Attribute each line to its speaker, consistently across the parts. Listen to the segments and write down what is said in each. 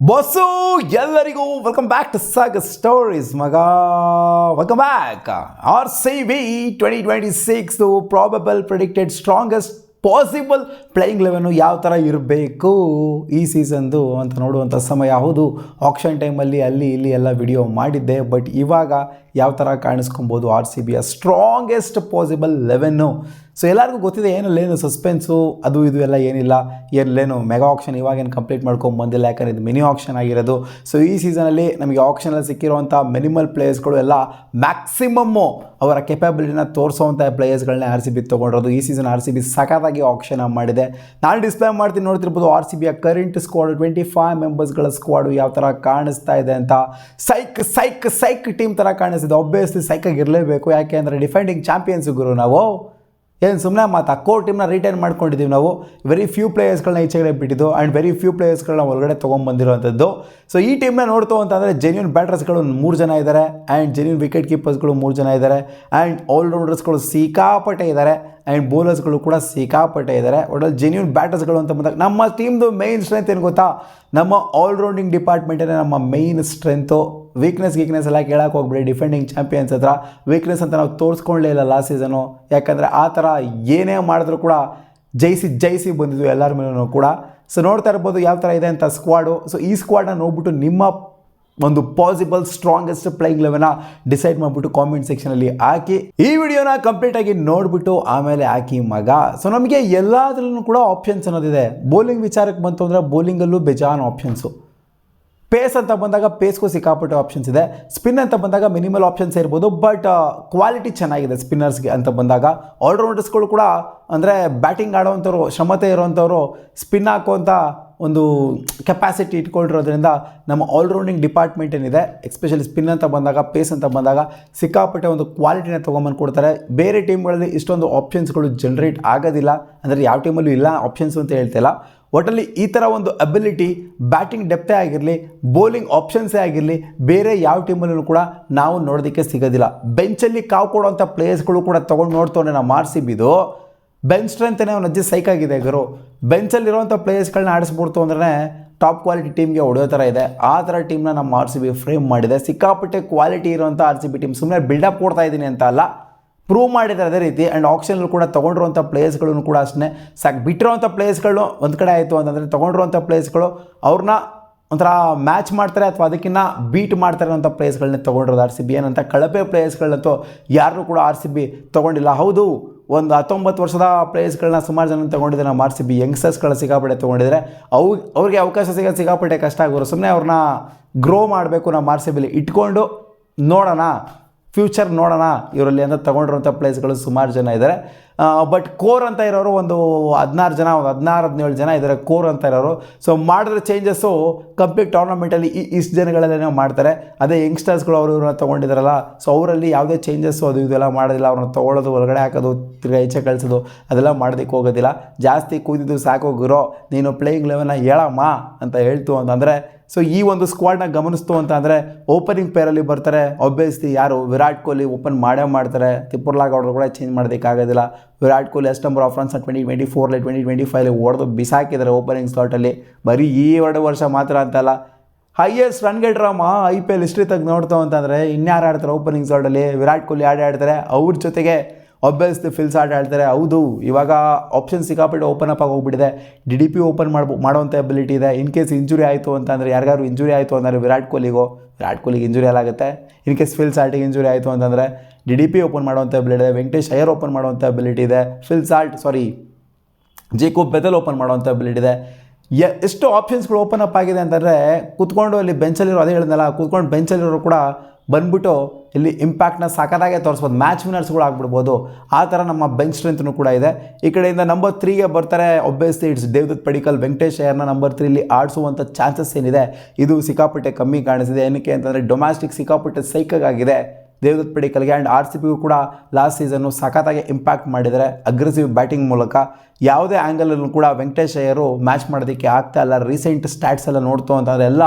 Speaker 1: Bus ಎಲ್ಲರಿಗೂ welcome back to ಸಾಗ stories ಮಗ. Welcome back. RCB 2026 probable predicted strongest possible playing eleven ಯಾವ ಥರ ಇರಬೇಕು ಈ ಸೀಸನ್ದು ಅಂತ ನೋಡುವಂಥ ಸಮಯ. ಹೌದು, ಆಕ್ಷನ್ ಟೈಮಲ್ಲಿ ಅಲ್ಲಿ ಇಲ್ಲಿ ಎಲ್ಲ ವಿಡಿಯೋ ಮಾಡಿದ್ದೆ, ಬಟ್ ಇವಾಗ ಯಾವ ಥರ ಕಾಣಿಸ್ಕೊಬೋದು RCBಯ ಸ್ಟ್ರಾಂಗೆಸ್ಟ್ ಪಾಸಿಬಲ್ ಲೆವೆನ್ನು. ಸೊ ಎಲ್ಲರಿಗೂ ಗೊತ್ತಿದೆ, ಏನೇನು ಸಸ್ಪೆನ್ಸು ಅದು ಇದು ಎಲ್ಲ ಏನಿಲ್ಲ. ಎಲ್ಲೇನು ಮೆಗಾ ಆಕ್ಷನ್ ಇವಾಗೇನು ಕಂಪ್ಲೀಟ್ ಮಾಡ್ಕೊಂಡು ಬಂದಿಲ್ಲ, ಯಾಕಂದರೆ ಇದು ಮಿನಿ ಆಕ್ಷನ್ ಆಗಿರೋದು. ಸೊ ಈ ಸೀಸನಲ್ಲಿ ನಮಗೆ ಆಕ್ಷನಲ್ಲಿ ಸಿಕ್ಕಿರುವಂಥ ಮಿನಿಮಲ್ ಪ್ಲೇಯರ್ಸ್ಗಳು ಎಲ್ಲ ಮ್ಯಾಕ್ಸಿಮಮ್ಮು ಅವರ ಕೆಪಾಬಿಲಿಟಿನ ತೋರಿಸೋವಂಥ ಪ್ಲೇಯರ್ಸ್ಗಳನ್ನೇ RCB ತೊಗೊಂಡಿರೋದು. ಈ ಸೀಸನ್ RCB ಸಖತ್ತಾಗಿ ಆಕ್ಷನ್ ಮಾಡಿದೆ. ನಾನು ಡಿಸ್ಪ್ಲೇ ಮಾಡ್ತೀನಿ, ನೋಡ್ತಿರ್ಬೋದು RCBಯ ಕರೆಂಟ್ ಸ್ಕ್ವಾಡು 25 ಮೆಂಬರ್ಸ್ಗಳ ಸ್ಕ್ವಾಡು ಯಾವ ಥರ ಕಾಣಿಸ್ತಾ ಇದೆ ಅಂತ. ಸೈಕ್ ಟೀಮ್ ಥರ ಕಾಣಿಸ್ತಿದೆ. ಆಬ್ವಿಯಸ್ಲಿ ಸೈಕಾಗಿ ಇರಲೇಬೇಕು, ಯಾಕೆ ಅಂದರೆ ಡಿಫೆಂಡಿಂಗ್ ಚಾಂಪಿಯನ್ಸ್ ಗುರು ನಾವು. ಏನು ಸುಮ್ಮನೆ ಮಾತಾ, ಕೋರ್ ಟೀಮ್ನ ರಿಟೈನ್ ಮಾಡ್ಕೊಂಡಿದ್ದೀವಿ ನಾವು. ವೆರಿ ಫ್ಯೂ ಪ್ಲೇಯರ್ಸ್ಗಳನ್ನ ಈಚೆಗಡೆ ಬಿಟ್ಟಿದ್ದು ಆ್ಯಂಡ್ ವೆರಿ ಫ್ಯೂ ಪ್ಲೇಯರ್ಸ್ಗಳನ್ನ ಒಳಗಡೆ ತೊಗೊಂಬಂದಿರೋವಂಥದ್ದು. ಸೊ ಈ ಟೀಮ್ನ ನೋಡ್ತು ಅಂತಂದರೆ ಜೆನ್ಯೂನ್ ಬ್ಯಾಟರ್ಸ್ಗಳು 3 ಜನ ಇದ್ದಾರೆ, ಆ್ಯಂಡ್ ಜೆನ್ಯೂನ್ ವಿಕೆಟ್ ಕೀಪರ್ಸ್ಗಳು 3 ಜನ ಇದ್ದಾರೆ, ಆ್ಯಂಡ್ ಆಲ್ರೌಂಡರ್ಸ್ಗಳು ಸಿಕ್ಕಾಪಟ್ಟೆ ಇದ್ದಾರೆ, ಆ್ಯಂಡ್ ಬೌಲರ್ಸ್ಗಳು ಕೂಡ ಸಿಕ್ಕಾಪಟ್ಟೆ ಇದ್ದಾರೆ. ಒಟ್ಟಲ್ಲಿ ಜೆನ್ಯೂನ್ ಬ್ಯಾಟರ್ಸ್ಗಳು ಅಂತ ಬಂದಾಗ ನಮ್ಮ ಟೀಮ್ದು ಮೇಯ್ನ್ ಸ್ಟ್ರೆಂತ್ ಏನು ಗೊತ್ತಾ, ನಮ್ಮ ಆಲ್ರೌಂಡಿಂಗ್ ಡಿಪಾರ್ಟ್ಮೆಂಟೇ ನಮ್ಮ ಮೇಯ್ನ್ ಸ್ಟ್ರೆಂತು. ವೀಕ್ನೆಸ್ ಎಲ್ಲ ಕೇಳಕ್ಕೆ ಹೋಗ್ಬಿಡಿ ಡಿಫೆಂಡಿಂಗ್ ಚಾಂಪಿಯನ್ಸ್ ಹತ್ರ. ವೀಕ್ನೆಸ್ ಅಂತ ನಾವು ತೋರಿಸ್ಕೊಳ್ಳೇ ಇಲ್ಲ ಲಾಸ್ಟ್ ಸೀಸನು, ಯಾಕಂದರೆ ಆ ಥರ ಏನೇ ಮಾಡಿದ್ರು ಕೂಡ ಜಯಿಸಿ ಬಂದಿದ್ವು ಎಲ್ಲರ ಮೇಲೂ ಕೂಡ. ಸೊ ನೋಡ್ತಾ ಇರ್ಬೋದು ಯಾವ ಥರ ಇದೆ ಅಂತ ಸ್ಕ್ವಾಡು. ಸೊ ಈ ಸ್ಕ್ವಾಡನ್ನ ನೋಡ್ಬಿಟ್ಟು ನಿಮ್ಮ ಒಂದು ಪಾಸಿಬಲ್ ಸ್ಟ್ರಾಂಗೆಸ್ಟ್ ಪ್ಲೇಯಿಂಗ್ ಲೆವೆನ್ನ ಡಿಸೈಡ್ ಮಾಡಿಬಿಟ್ಟು ಕಾಮೆಂಟ್ ಸೆಕ್ಷನಲ್ಲಿ ಹಾಕಿ. ಈ ವಿಡಿಯೋನ ಕಂಪ್ಲೀಟಾಗಿ ನೋಡಿಬಿಟ್ಟು ಆಮೇಲೆ ಹಾಕಿ ಮಗ. ಸೊ ನಮಗೆ ಎಲ್ಲದರಲ್ಲೂ ಕೂಡ ಆಪ್ಷನ್ಸ್ ಅನ್ನೋದಿದೆ. ಬೌಲಿಂಗ್ ವಿಚಾರಕ್ಕೆ ಬಂತು ಅಂದರೆ ಬೌಲಿಂಗಲ್ಲೂ ಬೇಜಾನ್ ಆಪ್ಷನ್ಸು. ಪೇಸ್ ಅಂತ ಬಂದಾಗ ಪೇಸ್ಗೂ ಸಿಕ್ಕಾಪಟ್ಟೆ ಆಪ್ಷನ್ಸ್ ಇದೆ. ಸ್ಪಿನ್ ಅಂತ ಬಂದಾಗ ಮಿನಿಮಲ್ ಆಪ್ಷನ್ಸ್ ಇರ್ಬೋದು, ಬಟ್ ಕ್ವಾಲಿಟಿ ಚೆನ್ನಾಗಿದೆ ಸ್ಪಿನ್ನರ್ಸ್ಗೆ ಅಂತ ಬಂದಾಗ. ಆಲ್ರೌಂಡರ್ಸ್ಗಳು ಕೂಡ ಅಂದರೆ ಬ್ಯಾಟಿಂಗ್ ಆಡೋವಂಥವ್ರು, ಶ್ರಮತೆ ಇರೋವಂಥವ್ರು, ಸ್ಪಿನ್ ಹಾಕುವಂಥ ಒಂದು ಕೆಪಾಸಿಟಿ ಇಟ್ಕೊಂಡಿರೋದ್ರಿಂದ ನಮ್ಮ ಆಲ್ರೌಂಡಿಂಗ್ ಡಿಪಾರ್ಟ್ಮೆಂಟ್ ಏನಿದೆ, ಎಸ್ಪೆಷಲಿ ಸ್ಪಿನ್ ಅಂತ ಬಂದಾಗ, ಪೇಸ್ ಅಂತ ಬಂದಾಗ ಸಿಕ್ಕಾಪಟ್ಟೆ ಒಂದು ಕ್ವಾಲಿಟಿನ ತೊಗೊಂಬಂದು ಕೊಡ್ತಾರೆ. ಬೇರೆ ಟೀಮ್ಗಳಲ್ಲಿ ಇಷ್ಟೊಂದು ಆಪ್ಷನ್ಸ್ಗಳು ಜನ್ರೇಟ್ ಆಗೋದಿಲ್ಲ, ಅಂದರೆ ಯಾವ ಟೀಮಲ್ಲೂ ಇಲ್ಲ ಆಪ್ಷನ್ಸು ಅಂತ ಹೇಳ್ತಿಲ್ಲ. ಒಟ್ಟಲ್ಲಿ ಈ ಥರ ಒಂದು ಅಬಿಲಿಟಿ ಬ್ಯಾಟಿಂಗ್ ಡೆಪ್ತೇ ಆಗಿರಲಿ, ಬೌಲಿಂಗ್ ಆಪ್ಷನ್ಸೇ ಆಗಿರಲಿ, ಬೇರೆ ಯಾವ ಟೀಮಲ್ಲೂ ಕೂಡ ನಾವು ನೋಡೋದಕ್ಕೆ ಸಿಗೋದಿಲ್ಲ. ಬೆಂಚಲ್ಲಿ ಕಾವು ಕೊಡುವಂಥ ಪ್ಲೇಯರ್ಸ್ಗಳು ಕೂಡ ತೊಗೊಂಡು ನೋಡ್ತೋನೆ ನಮ್ಮ RCBದು ಬೆಂಚ್ ಸ್ಟ್ರೆಂತನೇ ಒಂದು ಅಜ್ಜಿ ಸೈಕಾಗಿದೆ ಗುರು. ಬೆಂಚಲ್ಲಿರುವಂಥ ಪ್ಲೇಯರ್ಸ್ಗಳನ್ನ ಆಡಿಸ್ಬಿಡ್ತು ಅಂದ್ರೆ ಟಾಪ್ ಕ್ವಾಲಿಟಿ ಟೀಮ್ಗೆ ಹೊಡೆಯೋ ಥರ ಇದೆ. ಆ ಥರ ಟೀಮ್ನ ನಮ್ಮ RCB ಫ್ರೇಮ್ ಮಾಡಿದೆ. ಸಿಕ್ಕಾಪಟ್ಟೆ ಕ್ವಾಲಿಟಿ ಇರುವಂಥ RCB ಟೀಮ್. ಸುಮ್ಮನೆ ಬಿಲ್ಡಪ್ ಕೊಡ್ತಾ ಇದ್ದೀನಿ ಅಂತ ಅಲ್ಲ, ಪ್ರೂವ್ ಮಾಡಿದ್ದಾರೆ ಅದೇ ರೀತಿ. ಆ್ಯಂಡ್ ಆಕ್ಷನಲ್ಲಿ ಕೂಡ ತೊಗೊಂಡಿರುವಂಥ ಪ್ಲೇಯರ್ಸ್ಗಳನ್ನು ಕೂಡ ಅಷ್ಟೇ ಬಿಟ್ಟಿರೋವಂಥ ಪ್ಲೇಯರ್ಸ್ಗಳು ಒಂದು ಕಡೆ ಆಯಿತು ಅಂತಂದರೆ ತೊಗೊಂಡಿರುವಂಥ ಪ್ಲೇಯರ್ಸ್ಗಳು ಅವ್ರನ್ನ ಒಂಥರ ಮ್ಯಾಚ್ ಮಾಡ್ತಾರೆ ಅಥವಾ ಅದಕ್ಕಿಂತ ಬೀಟ್ ಮಾಡ್ತಾರೆ ಅಂತ ಪ್ಲೇಯರ್ಸ್ಗಳನ್ನೇ ತೊಗೊಂಡಿರೋದು RCB. ಏನಂತ ಕಳಪೆ ಪ್ಲೇಯರ್ಸ್ಗಳನ್ನಂತೂ ಯಾರೂ ಕೂಡ RCB ತೊಗೊಂಡಿಲ್ಲ. ಹೌದು, ಒಂದು 19 ವರ್ಷದ ಪ್ಲೇಯರ್ಸ್ಗಳನ್ನ ಸುಮಾರು ಜನ ತೊಗೊಂಡಿದ್ದಾರೆ ನಮ್ಮ RCB. ಯಂಗ್ಸ್ಟರ್ಸ್ಗಳ ಸಿಕ್ಕಾಪಟ್ಟೆ ತೊಗೊಂಡಿದ್ದಾರೆ. ಅವ್ರಿಗೆ ಅವಕಾಶ ಸಿಕ್ಕಾಪಟ್ಟೆ ಕಷ್ಟ ಆಗೋರು. ಸುಮ್ಮನೆ ಅವ್ರನ್ನ ಗ್ರೋ ಮಾಡಬೇಕು ನಮ್ಮ RCBಲಿ ಇಟ್ಕೊಂಡು ನೋಡೋಣ, ಫ್ಯೂಚರ್ ನೋಡೋಣ ಇವರಲ್ಲಿ ಅಂತ ತೊಗೊಂಡಿರೋಂಥ ಪ್ಲೇಸ್ಗಳು ಸುಮಾರು ಜನ ಇದ್ದಾರೆ. ಬಟ್ ಕೋರ್ ಅಂತ ಇರೋರು ಒಂದು 16 ಜನ, ಒಂದು 16-17 ಜನ ಇದ್ದಾರೆ ಕೋರ್ ಅಂತ ಇರೋರು. ಸೊ ಮಾಡಿದ್ರೆ ಚೇಂಜಸ್ಸು ಕಂಪ್ಲೀಟ್ ಟೂರ್ನಮೆಂಟಲ್ಲಿ ಇಷ್ಟು ಜನಗಳನ್ನೇ ಮಾಡ್ತಾರೆ. ಅದೇ ಯಂಗ್ಸ್ಟರ್ಸ್ಗಳು ಅವರು ಇವ್ರನ್ನ ತೊಗೊಂಡಿದ್ದಾರಲ್ಲ, ಸೊ ಅವರಲ್ಲಿ ಯಾವುದೇ ಚೇಂಜಸ್ಸು ಅದು ಇದೆಲ್ಲ ಮಾಡೋದಿಲ್ಲ. ಅವ್ರನ್ನ ತೊಗೊಳ್ಳೋದು, ಒಳಗಡೆ ಹಾಕೋದು, ತಿರ್ಗಿ ಈಚೆ ಕಳಿಸೋದು ಅದೆಲ್ಲ ಮಾಡೋದಕ್ಕೆ ಹೋಗೋದಿಲ್ಲ. ಜಾಸ್ತಿ ಕೂದಿದ್ದು ಸಾಕೋಗಿರೋ ನೀನು ಪ್ಲೇಯಿಂಗ್ ಲೆವೆನ್ನ ಹೇಳಮ್ಮ ಅಂತ ಹೇಳ್ತು ಅಂತಂದರೆ. ಸೊ ಈ ಒಂದು ಸ್ಕ್ವಾಡ್ನ ಗಮನಿಸ್ತು ಅಂತ ಅಂದರೆ ಓಪನಿಂಗ್ ಪೇರಲ್ಲಿ ಬರ್ತಾರೆ. ಆಬ್ವಿಯಸ್ಲಿ ಯಾರು, ವಿರಾಟ್ ಕೊಹ್ಲಿ ಓಪನ್ ಮಾಡ್ತಾರೆ. ತಿಪ್ಪುರ್ಲಾಗ್ ಅವ್ರು ಕೂಡ ಚೇಂಜ್ ಮಾಡೋದಕ್ಕಾಗೋದಿಲ್ಲ. ವಿರಾಟ್ ಕೊಹ್ಲಿ ಎಷ್ಟು ನಂಬರ್ ಆಫ್ ರನ್ಸ್ 2024 2025 ಹೊಡೆದು ಬಿಸಾಕಿದ್ದಾರೆ ಓಪನಿಂಗ್ ಸ್ಲಾಟಲ್ಲಿ. ಬರೀ ಈ 2 ವರ್ಷ ಮಾತ್ರ ಅಂತಲ್ಲ, ಹೈಯೆಸ್ಟ್ ರನ್ ಗೆಟ್ರಮ್ಮ IPL ಹಿಸ್ಟ್ರಿ ತೆಗೆದು ನೋಡ್ತಾವೆ ಅಂತಂದರೆ ಇನ್ಯಾರು ಆಡ್ತಾರೆ ಓಪನಿಂಗ್ ಸ್ಲಾಟಲ್ಲಿ? ವಿರಾಟ್ ಕೊಹ್ಲಿ ಆಡ್ತಾರೆ. ಅವ್ರ ಜೊತೆಗೆ ಆಬ್ವಿಯಸ್ಲಿ ಫಿಲ್ಸ್ ಆಡ್ತಾರೆ. ಹೌದು, ಇವಾಗ ಆಪ್ಷನ್ ಸಿಕ್ಕಾಪಟ್ಟೆ ಓಪನ್ ಅಪ್ ಆಗಿ ಹೋಗ್ಬಿಟ್ಟಿದೆ. DDP ಓಪನ್ ಮಾಡೋವಂಥ ಎಬಿಲಿಟಿ ಇದೆ. ಇನ್ ಕೇಸ್ ಇಂಜುರಿ ಆಯಿತು ಅಂತಂದರೆ, ಯಾರಿಗಾರು ಇಂಜುರಿ ಆಯಿತು ಅಂದರೆ ವಿರಾಟ್ ಕೊಹ್ಲಿಗೆ ಇಂಜುರಿ ಆಗುತ್ತೆ. ಇನ್ ಕೇಸ್ ಫಿಲ್ಸ್ ಆರ್ಟಿಗೆ ಇಂಜುರಿ ಆಯಿತು ಅಂತಂದರೆ DDP ಓಪನ್ ಮಾಡುವಂಥ ಎಬಿಲಿಟಿ ಇದೆ. ವೆಂಕಟೇಶ್ ಅಯ್ಯರ್ ಓಪನ್ ಮಾಡುವಂಥ ಎಬಿಲಿಟಿ ಇದೆ. ಜೇಕೋಬ್ ಬೆದಲ್ ಓಪನ್ ಮಾಡುವಂಥ ಎಬಿಲಿಟಿ ಇದೆ. ಎಷ್ಟು ಆಪ್ಷನ್ಸ್ಗಳು ಓಪನ್ ಅಪ್ ಆಗಿದೆ ಅಂತಂದರೆ, ಕೂತ್ಕೊಂಡು ಅಲ್ಲಿ ಬೆಂಚಲ್ಲಿರೋ, ಅದೇ ಹೇಳಿದ್ನಲ್ಲ, ಕೂತ್ಕೊಂಡು ಬೆಂಚಲ್ಲಿರೋರು ಕೂಡ ಬಂದ್ಬಿಟ್ಟು ಇಲ್ಲಿ ಇಂಪ್ಯಾಕ್ಟ್ನ ಸಖತ್ತಾಗೆ ತೋರಿಸ್ಬೋದು. ಮ್ಯಾಚ್ ವಿನರ್ಸ್ಗಳು ಆಗ್ಬಿಡ್ಬೋದು. ಆ ಥರ ನಮ್ಮ ಬೆಂಚ್ ಸ್ಟ್ರೆಂತ್ನೂ ಕೂಡ ಇದೆ. ಈ ಕಡೆಯಿಂದ ನಂಬರ್ 3ಗೆ ಬರ್ತಾರೆ. Obviously it's Devdutt Padikkal. ವೆಂಕಟೇಶ್ ಅಯ್ಯರ್ನ ನಂಬರ್ 3ಲಿ ಆಡಿಸುವಂಥ ಚಾನ್ಸಸ್ ಏನಿದೆ ಇದು ಸಿಕ್ಕಾಪಟ್ಟೆ ಕಮ್ಮಿ ಕಾಣಿಸಿದೆ. ಏನಕ್ಕೆ ಅಂತಂದರೆ ಡೊಮ್ಯಾಸ್ಟಿಕ್ ಸಿಕ್ಕಾಪಟ್ಟೆ ಸೈಕಾಗಿದೆ ದೇವದತ್ ಪಡಿಕ್ಕಲ್ಗೆ. ಆ್ಯಂಡ್ RCBಗೂ ಕೂಡ ಲಾಸ್ಟ್ ಸೀಸನ್ನು ಸಖತ್ತಾಗಿ ಇಂಪ್ಯಾಕ್ಟ್ ಮಾಡಿದ್ದಾರೆ ಅಗ್ರೆಸಿವ್ ಬ್ಯಾಟಿಂಗ್ ಮೂಲಕ. ಯಾವುದೇ ಆ್ಯಂಗಲಲ್ಲೂ ಕೂಡ ವೆಂಕಟೇಶ್ ಅಯ್ಯರು ಮ್ಯಾಚ್ ಮಾಡೋದಕ್ಕೆ ಆಗ್ತಾ ಇಲ್ಲ. ರೀಸೆಂಟ್ ಸ್ಟ್ಯಾಟ್ಸ್ ಎಲ್ಲ ನೋಡ್ತು ಅಂತಂದರೆ ಎಲ್ಲ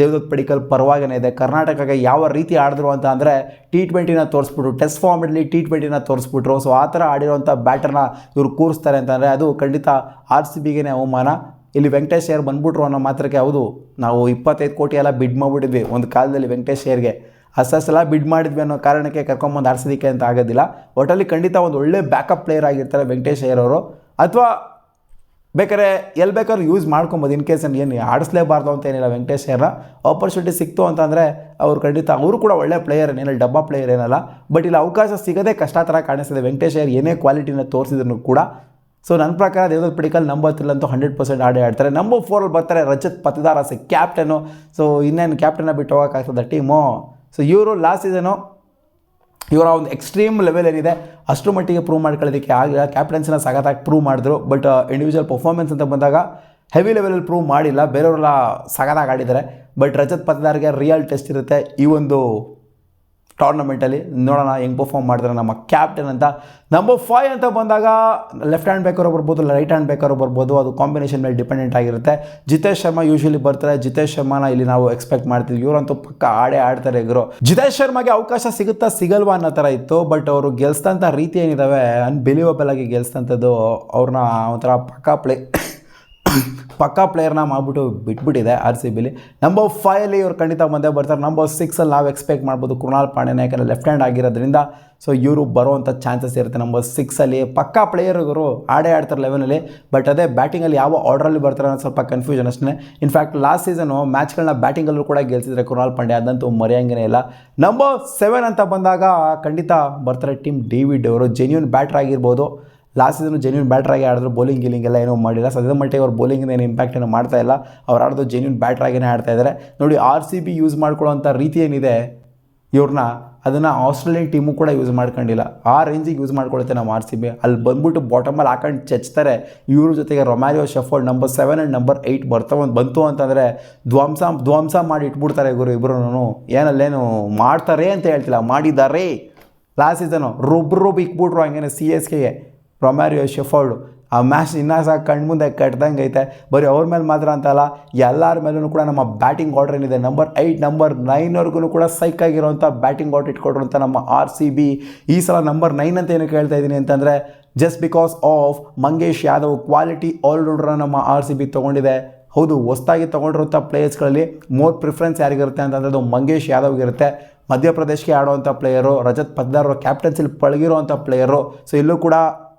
Speaker 1: ದೇವದತ್ ಪಡಿಕ್ಕಲ್ ಪರವಾಗಿನೇ ಇದೆ. ಕರ್ನಾಟಕಕ್ಕೆ ಯಾವ ರೀತಿ ಆಡಿದ್ರು ಅಂತ ಅಂದರೆ T20ನ ತೋರಿಸ್ಬಿಟ್ರು, ಟೆಸ್ಟ್ ಫಾರ್ಮೆಟಲ್ಲಿ T20ನ ತೋರಿಸ್ಬಿಟ್ರು. ಸೊ ಆ ಥರ ಆಡಿರೋಂಥ ಬ್ಯಾಟರ್ನ ಇವರು ಕೂರಿಸ್ತಾರೆ ಅಂತಂದರೆ ಅದು ಖಂಡಿತ RCBಗೆ ಅವಮಾನ. ಇಲ್ಲಿ ವೆಂಕಟೇಶ್ ಅಯ್ಯರ್ ಬಂದ್ಬಿಟ್ರು ಅನ್ನೋ ಮಾತ್ರಕ್ಕೆ ಹೌದು ನಾವು 25 ಕೋಟಿ ಎಲ್ಲ ಬಿಡ್ ಮಾಡಿಬಿಟ್ಟಿದ್ವಿ ಒಂದು ಕಾಲದಲ್ಲಿ ವೆಂಕಟೇಶ್ ಅಯ್ಯರ್ಗೆ ಅಷ್ಟೆಲ್ಲ ಬಿಡ್ ಮಾಡಿದ್ವಿ ಅನ್ನೋ ಕಾರಣಕ್ಕೆ ಕರ್ಕೊಂಬಂದು ಆರಿಸೋದಕ್ಕೆ ಅಂತ ಆಗೋದಿಲ್ಲ. ಒಟ್ಟಲ್ಲಿ ಖಂಡಿತ ಒಂದು ಒಳ್ಳೆ ಬ್ಯಾಕಪ್ ಪ್ಲೇಯರ್ ಆಗಿರ್ತಾರೆ ವೆಂಕಟೇಶ್ ಅಯ್ಯರ್ ಅವರು. ಅಥವಾ ಬೇಕಾದ್ರೆ ಎಲ್ಲಿ ಬೇಕಾದ್ರೂ ಯೂಸ್ ಮಾಡ್ಕೊಬೋದು, ಇನ್ ಕೇಸ್ ಏನು ಆಡಿಸ್ಲೇಬಾರ್ದು ಅಂತ ಏನಿಲ್ಲ. ವೆಂಕಟೇಶ್ ಅಯ್ಯರ್ನ ಆಪರ್ಚುನಿಟಿ ಸಿಕ್ತು ಅಂತಂದರೆ ಅವ್ರು ಖಂಡಿತ ಅವರು ಕೂಡ ಒಳ್ಳೆ ಪ್ಲೇಯರ್ ಏನಿಲ್ಲ, ಡಬ್ಬಾ ಪ್ಲೇಯರ್ ಏನಲ್ಲ. ಬಟ್ ಇಲ್ಲಿ ಅವಕಾಶ ಸಿಗೋದೇ ಕಷ್ಟ ಥರ ಕಾಣಿಸ್ತಿದೆ ವೆಂಕಟೇಶ್ ಅಯ್ಯರ್ ಏನೇ ಕ್ವಾಲಿಟಿನ ತೋರಿಸಿದ್ರು ಕೂಡ. ಸೊ ನನ್ನ ಪ್ರಕಾರ ದೇವದತ್ ಪಡಿಕ್ಕಲ್ ನಂಬರ್ 3 ಅಂತೂ 100% ಆಡ್ತಾರೆ. ನಂಬರ್ 4 ಬರ್ತಾರೆ ರಜತ್ ಪತಿದಾರ್ ಕ್ಯಾಪ್ಟನು. ಸೊ ಇನ್ನೇನು ಕ್ಯಾಪ್ಟನ್ನ ಬಿಟ್ಟು ಹೋಗೋಕ್ಕಾಗ್ತದೆ ಟೀಮು. ಸೊ ಇವರು ಲಾಸ್ಟ್ ಸೀಸನು ಇವರ ಒಂದು ಎಕ್ಸ್ಟ್ರೀಮ್ ಲೆವೆಲ್ ಏನಿದೆ ಅಷ್ಟರ ಮಟ್ಟಿಗೆ ಪ್ರೂವ್ ಮಾಡ್ಕೊಳ್ಳೋದಕ್ಕೆ ಆಗಿಲ್ಲ. ಕ್ಯಾಪ್ಟನ್ಸಿನ ಸಖತ್ತಾಗಿ ಪ್ರೂವ್ ಮಾಡಿದ್ರು. ಬಟ್ ಇಂಡಿವಿಜುವಲ್ ಪರ್ಫಾರ್ಮೆನ್ಸ್ ಅಂತ ಬಂದಾಗ ಹೆವಿ ಲೆವೆಲಲ್ಲಿ ಪ್ರೂವ್ ಮಾಡಿಲ್ಲ. ಬೇರೆಯವರೆಲ್ಲ ಸಖತ್ತಾಗಿ ಆಡಿದ್ದಾರೆ. ಬಟ್ ರಜತ್ ಪತಿದಾರ್ಗೆ ರಿಯಲ್ ಟೆಸ್ಟ್ ಇರುತ್ತೆ ಈ ಒಂದು ಟೂರ್ನಮೆಂಟಲ್ಲಿ. ನೋಡೋಣ ಹೆಂಗೆ ಪರ್ಫಾರ್ಮ್ ಮಾಡ್ತಾರೆ ನಮ್ಮ ಕ್ಯಾಪ್ಟನ್ ಅಂತ. ನಂಬರ್ 5 ಅಂತ ಬಂದಾಗ ಲೆಫ್ಟ್ ಹ್ಯಾಂಡ್ ಬೇಕಾದ್ರೂ ಬರ್ಬೋದು, ರೈಟ್ ಹ್ಯಾಂಡ್ ಬೇಕಾದ್ರೂ ಬರ್ಬೋದು. ಅದು ಕಾಂಬಿನೇಷನ್ ಮೇಲೆ ಡಿಪೆಂಡೆಂಟ್ ಆಗಿರುತ್ತೆ. ಜಿತೇಶ್ ಶರ್ಮಾ ಯೂಶಲಿ ಬರ್ತಾರೆ. ಜಿತೇಶ್ ಶರ್ಮಾನ ಇಲ್ಲಿ ನಾವು ಎಕ್ಸ್ಪೆಕ್ಟ್ ಮಾಡ್ತೀವಿ. ಇವರಂತೂ ಪಕ್ಕ ಆಡ್ತಾರೆ ಇವರು. ಜಿತೇಶ್ ಶರ್ಮಾಗೆ ಅವಕಾಶ ಸಿಗುತ್ತಾ ಸಿಗಲ್ವಾ ಅನ್ನೋ ಥರ ಇತ್ತು. ಬಟ್ ಅವರು ಗೆಲ್ಸ್ತಂಥ ರೀತಿ ಏನಿದ್ದಾವೆ ಅನ್ಬಿಲೀವಬಲ್ ಆಗಿ ಗೆಲ್ಸ್ತಂಥದ್ದು. ಅವ್ರನ್ನ ಒಂಥರ ಪಕ್ಕಾ ಪ್ಲೇಯರ್ನ ಮಾಡಿಬಿಟ್ಟು ಬಿಟ್ಬಿಟ್ಟಿದೆ RCBಲಿ. ನಂಬರ್ 5 ಇವ್ರು ಖಂಡಿತ ಬಂದೇ ಬರ್ತಾರೆ. ನಂಬರ್ 6 ನಾವು ಎಕ್ಸ್ಪೆಕ್ಟ್ ಮಾಡ್ಬೋದು ಕೃಣಾಲ್ ಪಾಂಡ್ಯನ, ಯಾಕಂದರೆ ಲೆಫ್ಟ್ ಹ್ಯಾಂಡ್ ಆಗಿರೋದ್ರಿಂದ. ಸೊ ಇವರು ಬರೋವಂಥ ಚಾನ್ಸಸ್ ಇರುತ್ತೆ. ನಂಬರ್ 6 ಪಕ್ಕಾ ಪ್ಲೇಯರ್ಗಳು ಆಡ್ತಾರೆ ಲೆವೆನಲ್ಲಿ. ಬಟ್ ಅದೇ ಬ್ಯಾಟಿಂಗಲ್ಲಿ ಯಾವ ಆರ್ಡ್ರಲ್ಲಿ ಬರ್ತಾರೆ ಅನ್ನೋ ಸ್ವಲ್ಪ ಕನ್ಫ್ಯೂಷನ್ ಅಷ್ಟೇ. ಇನ್ಫ್ಯಾಕ್ಟ್ ಲಾಸ್ಟ್ ಸೀಸನು ಮ್ಯಾಚ್ಗಳನ್ನ ಬ್ಯಾಟಿಂಗಲ್ಲೂ ಕೂಡ ಗೆಲ್ಸಿದ್ರೆ ಕೃಣಾಲ್ ಪಾಂಡ್ಯ, ಅದಂತೂ ಮರೆಯೋಂಗೇ ಇಲ್ಲ. ನಂಬರ್ 7 ಅಂತ ಬಂದಾಗ ಖಂಡಿತ ಬರ್ತಾರೆ ಟೀಮ್ ಡೇವಿಡ್ ಅವರು. ಜೆನ್ಯೂನ್ ಬ್ಯಾಟ್ರ್ ಆಗಿರ್ಬೋದು. ಲಾಸ್ಟ್ ಸೀಸನ್ ಜೆನ್ಯೂನ್ ಬ್ಯಾಟ್ರಾಗಿ ಆಡಿದ್ರು. ಬೌಲಿಂಗ್ ಎಲ್ಲ ಏನೂ ಮಾಡಿಲ್ಲ. ಸದ್ಯದ ಮಟ್ಟಿಗೆ ಅವ್ರು ಬೌಲಿಂಗಿಂದ ಏನು ಇಂಪ್ಯಾಕ್ಟ್ ಏನೂ ಮಾಡ್ತಾ ಇಲ್ಲ. ಅವ್ರು ಆಡೋದು ಜೆನ್ಯೂನ್ ಬ್ಯಾಟ್ರಾಗಿಯೇ ಆಡ್ತಾ ಇದ್ದಾರೆ. ನೋಡಿ RCB ಯೂಸ್ ಮಾಡ್ಕೊಳ್ಳೋವಂಥ ರೀತಿ ಏನಿದೆ ಇವ್ರನ್ನ, ಅದನ್ನು ಆಸ್ಟ್ರೇಲಿಯನ್ ಟೀಮು ಕೂಡ ಯೂಸ್ ಮಾಡ್ಕೊಂಡಿಲ್ಲ. ಆ ರೇಂಜಿಗೆ ಯೂಸ್ ಮಾಡ್ಕೊಳುತ್ತೆ ನಮ್ಮ RCB. ಅಲ್ಲಿ ಬಂದ್ಬಿಟ್ಟು ಬಾಟಮಲ್ಲಿ ಹಾಕೊಂಡು ಚೆಚ್ತಾರೆ. ಇವ್ರ ಜೊತೆಗೆ ರೊಮ್ಯಾರಿಯೋ ಶೆಫರ್ಡ್ ನಂಬರ್ 7 ಆ್ಯಂಡ್ ನಂಬರ್ 8 ಬಂತು ಅಂತಂದರೆ ಧ್ವಂಸ ಮಾಡಿ ಇಟ್ಬಿಡ್ತಾರೆ ಇವರು ಇಬ್ಬರೂ. ಏನಲ್ಲೇನು ಮಾಡ್ತಾರೆ ಅಂತ ಹೇಳ್ತಿಲ್ಲ, ಮಾಡಿದ್ದಾರೆ. ಲಾಸ್ಟ್ ಸೀಸನು ರುಬ್ರು ಇಕ್ಬಿಟ್ರು ಹಂಗೇನೆ CSKಗೆ ರೊಮ್ಯಾರಿಯೋ ಶೆಫರ್ಡು. ಆ ಮ್ಯಾಚ್ ಇನ್ನೂ ಸಹ ಕಣ್ಮುಂದೆ ಕಟ್ದಂಗೆ ಐತೆ. ಬರೀ ಅವ್ರ ಮೇಲೆ ಮಾತ್ರ ಅಂತಲ್ಲ, ಎಲ್ಲರ ಮೇಲೂ ಕೂಡ ನಮ್ಮ ಬ್ಯಾಟಿಂಗ್ ಆರ್ಡರ್ ಏನಿದೆ ನಂಬರ್ 8 ನಂಬರ್ 9ವರೆಗೂ ಕೂಡ ಸೈಕಾಗಿರೋಂಥ ಬ್ಯಾಟಿಂಗ್ ಆರ್ಡರ್ ಇಟ್ಕೊಟ್ರು ಅಂತ ನಮ್ಮ RCB. ಈ ಸಲ ನಂಬರ್ 9 ಅಂತ ಏನು ಕೇಳ್ತಾ ಇದ್ದೀನಿ ಅಂತಂದರೆ just because of Mangesh Yadav quality ಆಲ್ರೌಂಡರ್ನ ನಮ್ಮ RCB ತೊಗೊಂಡಿದೆ. ಹೌದು, ಹೊಸದಾಗಿ ತೊಗೊಂಡಿರೋಂಥ ಪ್ಲೇಯರ್ಸ್ಗಳಲ್ಲಿ ಮೋರ್ ಪ್ರಿಫರೆನ್ಸ್ ಯಾರಿಗಿರುತ್ತೆ ಅಂತಂದರೆ ಅದು ಮಂಗೇಶ್ ಯಾದವ್ಗಿರುತ್ತೆ. ಮಧ್ಯಪ್ರದೇಶ್ಗೆ ಆಡೋವಂಥ ಪ್ಲೇಯರು. ರಜತ್ ಪತಿದಾರ್ ಕ್ಯಾಪ್ಟನ್ಸಿಲಿ ಪಳಗಿರೋವಂಥ ಪ್ಲೇಯರು. ಸೊ ಇಲ್ಲೂ ಕೂಡ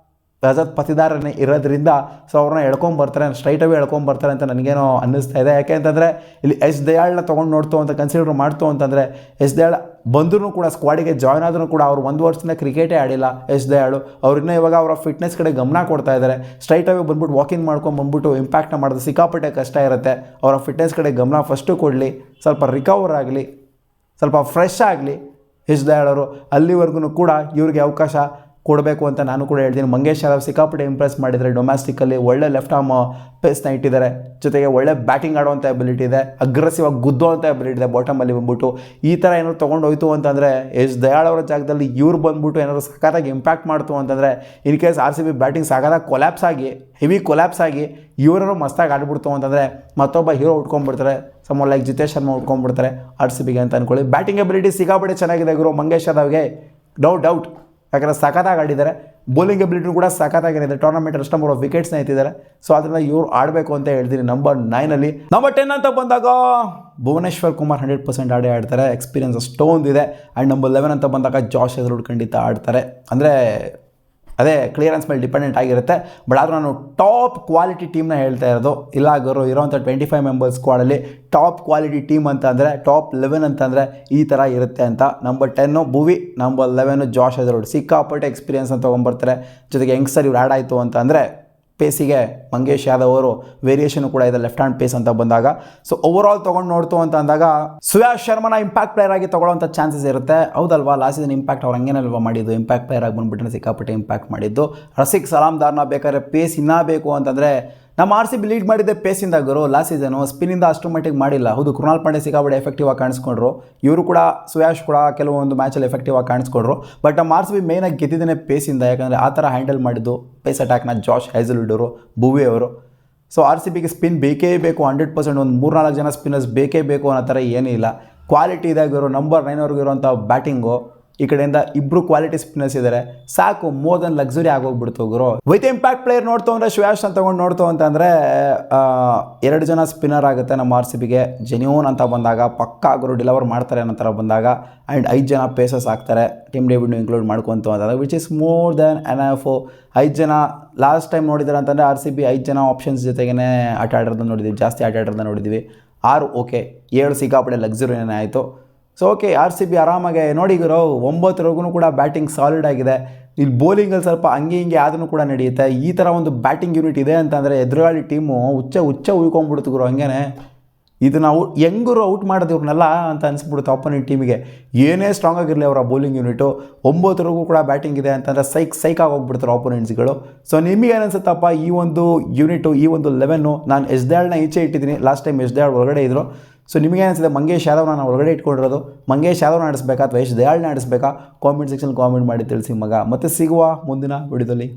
Speaker 1: ರಜತ್ ಪತಿದಾರನೇ ಇರೋದ್ರಿಂದ ಸೊ ಅವ್ರನ್ನ ಎಳ್ಕೊಂಬರ್ತಾರೆ, ಸ್ಟ್ರೈಟ್ ಅವೇ ಎಳ್ಕೊಂಬರ್ತಾರೆ ಅಂತ ನನಗೇನೋ ಅನ್ನಿಸ್ತಾ ಇದೆ. ಯಾಕೆ ಅಂತಂದರೆ ಇಲ್ಲಿ ಎಸ್ ದಯಾಳ್ನ ತೊಗೊಂಡು ನೋಡ್ತು ಅಂತ ಕನ್ಸಿಡರ್ ಮಾಡ್ತು ಅಂತಂದರೆ ಎಸ್ ದಯಾಳ್ ಬಂದರೂ ಕೂಡ ಸ್ಕ್ವಾಡಿಗೆ ಜಾಯ್ನ್ ಆದರೂ ಕೂಡ ಅವರು 1 ವರ್ಷದಿಂದ ಕ್ರಿಕೆಟೇ ಆಡಿಲ್ಲ ಎಸ್ ದಯಾಳು. ಅವ್ರನ್ನ ಇವಾಗ ಅವರ ಫಿಟ್ನೆಸ್ ಕಡೆ ಗಮನ ಕೊಡ್ತಾ ಇದ್ದಾರೆ. ಸ್ಟ್ರೈಟ್ ಅವೇ ಬಂದ್ಬಿಟ್ಟು ವಾಕಿಂಗ್ ಮಾಡ್ಕೊಂಡು ಬಂದ್ಬಿಟ್ಟು ಇಂಪ್ಯಾಕ್ಟ್ನ ಮಾಡೋದು ಸಿಕ್ಕಾಪಟ್ಟೆ ಕಷ್ಟ ಇರುತ್ತೆ. ಅವರ ಫಿಟ್ನೆಸ್ ಕಡೆ ಗಮನ ಫಸ್ಟು ಕೊಡಲಿ, ಸ್ವಲ್ಪ ರಿಕವರ್ ಆಗಲಿ, ಸ್ವಲ್ಪ ಫ್ರೆಶ್ ಆಗಲಿ ಎಸ್ ದಯಾಳ್ ಅವರು. ಅಲ್ಲಿವರೆಗೂ ಕೂಡ ಇವ್ರಿಗೆ ಅವಕಾಶ ಕೊಡಬೇಕು ಅಂತ ನಾನು ಕೂಡ ಹೇಳ್ತೀನಿ. ಮಂಗೇಶ್ ಯಾದವ್ ಸಿಕ್ಕಾಪಟ್ಟೆ ಇಂಪ್ರೆಸ್ ಮಾಡಿದರೆ ಡೊಮ್ಯಾಸ್ಟಿಕಲ್ಲಿ. ಒಳ್ಳೆ ಲೆಫ್ಟ್ ಆರ್ಮ್ ಪೇಸ್ನ ಇಟ್ಟಿದ್ದಾರೆ. ಜೊತೆಗೆ ಒಳ್ಳೆ ಬ್ಯಾಟಿಂಗ್ ಆಡುವಂಥ ಎಬಿಲಿಟಿ ಇದೆ. ಅಗ್ರೆಸಿವ್ ಆಗಿ ಗುದ್ದೋವಂಥ ಎಬಿಲಿಟಿ ಇದೆ ಬಾಟಮಲ್ಲಿ ಬಂದ್ಬಿಟ್ಟು. ಈ ಥರ ಏನಾದ್ರು ತೊಗೊಂಡೋಯ್ತು ಅಂತಂದರೆ ಎಸ್ ದಯಾಳ್ ಅವರ ಜಾಗದಲ್ಲಿ ಇವ್ರು ಬಂದ್ಬಿಟ್ಟು ಏನಾದ್ರು ಸಖತ್ತಾಗಿ ಇಂಪ್ಯಾಕ್ಟ್ ಮಾಡ್ತು ಅಂತಂದರೆ ಇನ್ ಕೇಸ್ RCB ಬ್ಯಾಟಿಂಗ್ ಸಖತ್ತಾಗಿ ಕೊಲ್ಯಾಪ್ಸ್ ಆಗಿ ಹೆವಿ ಕೊಲ್ಯಾಪ್ಸ್ ಆಗಿ ಇವರನ್ನು ಮಸ್ತಾಗಿ ಆಡ್ಬಿಡ್ತು ಅಂತಂದರೆ ಮತ್ತೊಬ್ಬ ಹೀರೋ ಉಟ್ಕೊಂಡ್ಬಿಡ್ತಾರೆ. ಸಮ ಲೈಕ್ ಜಿತೇಶ್ ಶರ್ಮಾ ಉಟ್ಕೊಂಡ್ಬಿಡ್ತಾರೆ RCBಗೆ ಅಂತ ಅಂದ್ಕೊಳ್ಳಿ. ಬ್ಯಾಟಿಂಗ್ ಎಬಿಲಿಟಿ ಸಿಕ್ಕಾಪಟ್ಟೆ ಚೆನ್ನಾಗಿದೆ ಗುರು ಮಂಗೇಶ್ ಯಾದವ್ಗೆ, ನೋ ಡೌಟ್. ಯಾಕಂದರೆ ಸಖತ್ತಾಗಿ ಆಡಿದ್ದಾರೆ. ಬೌಲಿಂಗ್ ಎಬಿಲಿಟಿ ಕೂಡ ಸಖತ್ತಾಗಿರುತ್ತೆ. ಟೂರ್ನಮೆಂಟ್ ಅಷ್ಟು ನಂಬರ್ ಆಫ್ ವಿಕೆಟ್ಸ್ನ ಎತ್ತಿದ್ದಾರೆ. ಸೊ ಅದರಿಂದ ಇವ್ರು ಆಡಬೇಕು ಅಂತ ಹೇಳ್ತೀನಿ. ನಂಬರ್ 9 ನಂಬರ್ 10 ಅಂತ ಬಂದಾಗ ಭುವನೇಶ್ವರ್ ಕುಮಾರ್ 100% ಆಡ್ತಾರೆ. ಎಕ್ಸ್ಪೀರಿಯನ್ಸ್ ಅಷ್ಟೊಂದಿದೆ. ಆ್ಯಂಡ್ ನಂಬರ್ 11 ಅಂತ ಬಂದಾಗ ಜಾಶ್ ಹೆಸಲ್ವುಡ್ ಖಂಡಿತ ಆಡ್ತಾರೆ. ಅಂದರೆ ಅದೇ ಕ್ಲಿಯರೆನ್ಸ್ ಮೇಲೆ ಡಿಪೆಂಡೆಂಟ್ ಆಗಿರುತ್ತೆ. ಬಟ್ ಆದರೂ ನಾನು ಟಾಪ್ ಕ್ವಾಲಿಟಿ ಟೀಮ್ನ ಹೇಳ್ತಾ ಇರೋದು. ಇಲ್ಲ ಗುರು, ಇರೋವಂಥ 25 ಮೆಂಬರ್ಸ್ ಸ್ಕ್ವಾಡಲ್ಲಿ ಟಾಪ್ ಕ್ವಾಲಿಟಿ ಟೀಮ್ ಅಂತ ಅಂದರೆ ಟಾಪ್ 11 ಅಂತಂದರೆ ಈ ಥರ ಇರುತ್ತೆ ಅಂತ. ನಂಬರ್ 10 ಭುವಿ, ನಂಬರ್ 11 ಜಾಶ್ ಹೆಸಲ್ವುಡ್. ಸಿಕ್ಕಾಪಟ್ಟೆ ಎಕ್ಸ್ಪೀರಿಯನ್ಸ್ನ ತೊಗೊಂಬರ್ತಾರೆ. ಜೊತೆಗೆ ಯಂಗ್ಸ್ಟರ್ ಇವ್ರು ಆ್ಯಡ್ ಆಯಿತು ಅಂತ ಅಂದರೆ ಪೇಸಿಗೆ ಮಂಗೇಶ್ ಯಾದವ್ ಅವರು ವೇರಿಯೇಷನ್ ಕೂಡ ಇದೆ ಲೆಫ್ಟ್ ಹ್ಯಾಂಡ್ ಪೇಸ್ ಅಂತ ಬಂದಾಗ. ಸೊ ಓವರಾಲ್ ತೊಗೊಂಡು ನೋಡ್ತು ಅಂತ ಅಂದಾಗ ಸುಯಾಶ್ ಶರ್ಮನ ಇಂಪ್ಯಾಕ್ಟ್ ಪ್ಲೇಯರ್ ಆಗಿ ತೊಗೊಳ್ಳೋಂಥ ಚಾನ್ಸಸ್ ಇರುತ್ತೆ. ಹೌದಲ್ವಾ, ಲಾಸ್ಟ್ ಸೀಸನ್ ಇಂಪ್ಯಾಕ್ಟ್ ಅವ್ರು ಹಂಗೇನಲ್ವಾ ಮಾಡಿದ್ದು, ಇಂಪ್ಯಾಕ್ಟ್ ಪ್ಲೇಯರ್ ಆಗಿ ಬಂದುಬಿಟ್ಟರೆ ಸಿಕ್ಕಾಪಟ್ಟೆ ಇಂಪ್ಯಾಕ್ಟ್ ಮಾಡಿದ್ದು. ರಸಿಕ್ ಸಲಾಮ್ದಾರ್ನ ಬೇಕಾದ್ರೆ ಪೇಸ್ ಇನ್ನೂ ಬೇಕು ಅಂತಂದರೆ ನಮ್ಮ RCB ಲೀಡ್ ಮಾಡಿದ್ದೆ ಪೇಸಿಂದ ಗುರು. ಲಾಸ್ಟ್ ಸೀಸನು ಸ್ಪಿನ್ನಿಂದ ಅಷ್ಟು ಮಟ್ಟಿಗೆ ಮಾಡಿಲ್ಲ. ಹೌದು, ಕೃಣಾಲ್ ಪಾಂಡ್ಯ ಸಿಕ್ಕಾಪಟ್ಟೆ ಎಫೆಕ್ಟಿವ್ ಆಗಿ ಕಾಣಿಸ್ಕೊಂಡ್ರು. ಇವರು ಕೂಡ ಸುಯಾಶ್ ಕೂಡ ಕೆಲವೊಂದು ಮ್ಯಾಚಲ್ಲಿ ಎಫೆಕ್ಟಿವ್ ಆಗಿ ಕಾಣಿಸ್ಕೊಂಡ್ರು. ಬಟ್ ನಮ್ಮ RCB ಮೇಯ್ನಾಗಿ ಗೆದ್ದಿದ್ದೇನೆ ಪೇಸಿಂದ. ಯಾಕಂದರೆ ಆ ಥರ ಹ್ಯಾಂಡಲ್ ಮಾಡಿದ್ದು ಪೇಸ್ ಅಟ್ಯಾಕ್ನ ಜಾಶ್ ಹೆಸಲ್ವುಡ್ ಅವರು, ಭುವಿ ಅವರು. ಸೊ RCBಗೆ ಸ್ಪಿನ್ ಬೇಕೇ ಬೇಕು 100%. ಒಂದು 3-4 ಜನ ಸ್ಪಿನ್ನರ್ಸ್ ಬೇಕೇ ಬೇಕು ಅನ್ನೋ ಥರ ಏನೂ ಇಲ್ಲ. ಕ್ವಾಲಿಟಿ ಇದೆ ಗುರು. ನಂಬರ್ 9 ಇರೋಂಥ ಬ್ಯಾಟಿಂಗು ಈ ಕಡೆಯಿಂದ ಇಬ್ಬರು ಕ್ವಾಲಿಟಿ ಸ್ಪಿನ್ನರ್ಸ್ ಇದ್ದಾರೆ, ಸಾಕು, ಮೋರ್ ದನ್ ಲಕ್ಸುರಿ ಆಗೋಗ್ಬಿಡ್ತು ಗುರು. ವಿತ್ ಇಂಪ್ಯಾಕ್ಟ್ ಪ್ಲೇಯರ್ ನೋಡ್ತು ಅಂದರೆ ಶ್ರೇಯಸ್ ಅಂತ ತೊಗೊಂಡು ನೋಡ್ತು ಅಂತಂದರೆ 2 ಜನ ಸ್ಪಿನ್ನರ್ ಆಗುತ್ತೆ ನಮ್ಮ ಆರ್ ಸಿ ಬಿಗೆ. ಜೆನ್ಯೂನ್ ಅಂತ ಬಂದಾಗ ಪಕ್ಕ ಗುರು ಡೆಲಿವರ್ ಮಾಡ್ತಾರೆ ಅನ್ನೋ ಥರ ಬಂದಾಗ, ಆ್ಯಂಡ್ 5 ಜನ ಪೇಸಸ್ ಆಗ್ತಾರೆ, ಟಿಮ್ ಡೇವಿಡ್ನು ಇನ್ಕ್ಲೂಡ್ ಮಾಡ್ಕೊತು ಅಂತಂದರೆ which is more than enough. 5 ಜನ ಲಾಸ್ಟ್ ಟೈಮ್ ನೋಡಿದ್ದಾರೆ ಅಂತಂದರೆ ಆರ್ ಸಿ ಬಿ 5 ಜನ ಆಪ್ಷನ್ಸ್ ಜೊತೆಗೇ ಆಟ ಆಡೋದನ್ನ ನೋಡಿದ್ವಿ, ಜಾಸ್ತಿ ಆಟ ಆಡೋದನ್ನ ನೋಡಿದ್ವಿ. 6 ಓಕೆ, 7 ಸಿಕ್ಕಾಪಡೆ ಲಕ್ಸುರಿನೇ ಆಯಿತು. So okay, R C B ಆರಾಮಾಗೆ ನೋಡಿ ಗುರು, 9 ಕೂಡ ಬ್ಯಾಟಿಂಗ್ ಸಾಲಿಡ್ ಆಗಿದೆ. ಇಲ್ಲಿ ಬೌಲಿಂಗಲ್ಲಿ ಸ್ವಲ್ಪ ಹಂಗೆ ಹಿಂಗೆ ಆದ್ರೂ ಕೂಡ ನಡೆಯುತ್ತೆ. ಈ ಥರ ಒಂದು ಬ್ಯಾಟಿಂಗ್ ಯೂನಿಟ್ ಇದೆ ಅಂತಂದರೆ ಎದುರುಗಾಳಿ ಟೀಮು ಹುಚ್ಚ ಉಯ್ಕೊಂಡ್ಬಿಡ್ತು ಗುರು. ಹಂಗೇ ಇದು ನಾವು ಹೆಂಗರು ಔಟ್ ಮಾಡೋದು ಇವ್ರನ್ನೆಲ್ಲ ಅಂತ ಅನಿಸ್ಬಿಡುತ್ತೆ ಅಪೋನೆಂಟ್ ಟೀಮಿಗೆ. ಏನೇ ಸ್ಟ್ರಾಂಗ್ ಆಗಿರಲಿ ಅವರ ಬೌಲಿಂಗ್ ಯೂನಿಟು, 9 ಕೂಡ ಬ್ಯಾಟಿಂಗ್ ಇದೆ ಅಂತಂದರೆ ಸೈಕಾಗಿ ಹೋಗ್ಬಿಡ್ತಾರೆ ಆಪೋನೆಂಟ್ಸ್ಗಳು. ಸೊ ನಿಮಗೆ ಏನಿಸುತ್ತಪ್ಪ ಈ ಒಂದು ಯೂನಿಟು, ಈ ಒಂದು 11? ನಾನು ಎಸ್ಡ್ಯಾಳ್ನ ಈಚೆ ಇಟ್ಟಿದ್ದೀನಿ, ಲಾಸ್ಟ್ ಟೈಮ್ ಎಸ್ಡ್ಯಾಳ್ ಒಳಗಡೆ ಇದ್ದರು. ಸೊ ನಿಮಗೆ ಅನಿಸಿದೆ ಮಂಗೇಶ್ ಯಾದವ್ನ ನಾನು ಒಳಗಡೆ ಇಟ್ಕೊಂಡಿರೋದು, ಮಂಗೇಶ್ ಯಾದವ್ನ ಆಡಿಸ್ಬೇಕಾ ಅಥವಾ ಎಸ್ಡ್ಯಾಳ್ನ ಆಡಿಸ್ಬೇಕಾ? ಕಾಮೆಂಟ್ ಸೆಕ್ಷನ್ ಕಾಮೆಂಟ್ ಮಾಡಿ ತಿಳಿಸಿ ಮಗ. ಮತ್ತೆ ಸಿಗುವ ಮುಂದಿನ ವಿಡಿಯೋದಲ್ಲಿ.